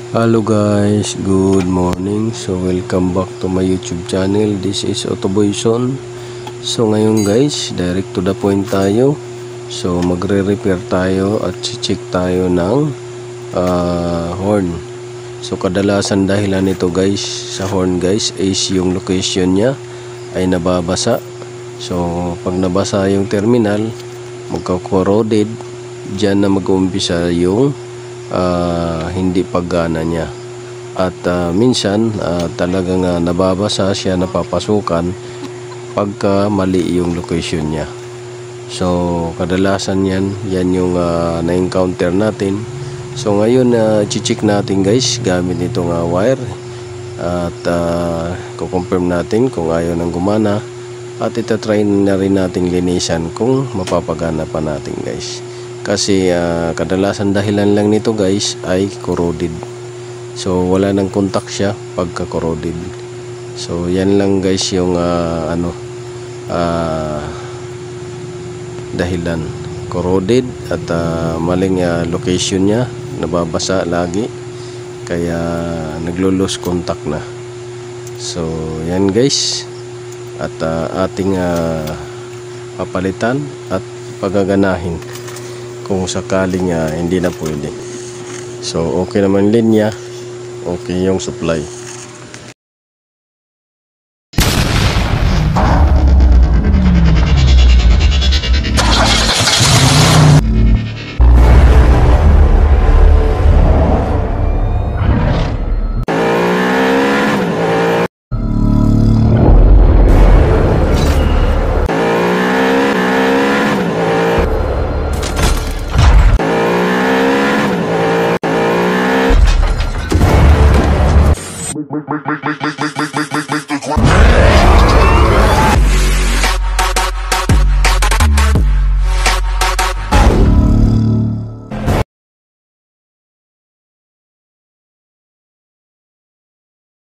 Hello guys, good morning. So welcome back to my YouTube channel. This is Autoboyson. So ngayon guys, direct to the point tayo. So magre-repair tayo at check tayo ng horn. So kadalasan dahilan nito guys sa horn guys is yung location niya ay nababasa. So pag nabasa yung terminal, magka-corroded, dyan na mag-uumpisa yung hindi paggana niya. At minsan talagang nababasa siya, napapasukan pagka mali yung location niya. So kadalasan yan yung na-encounter natin. So ngayon check natin guys gamit itong wire at kukonfirm natin kung ayaw nang gumana at itatry na rin natin linisan kung mapapagana pa natin guys. Kasi kadalasan dahilan lang nito guys ay corroded. So wala nang contact siya pagka corroded. So yan lang guys yung dahilan, corroded at maling location niya, nababasa lagi kaya naglo-lose contact na. So yan guys, at ating papalitan at pagaganahin kung sakaling hindi na pwede. So okay naman linya, okay yung supply.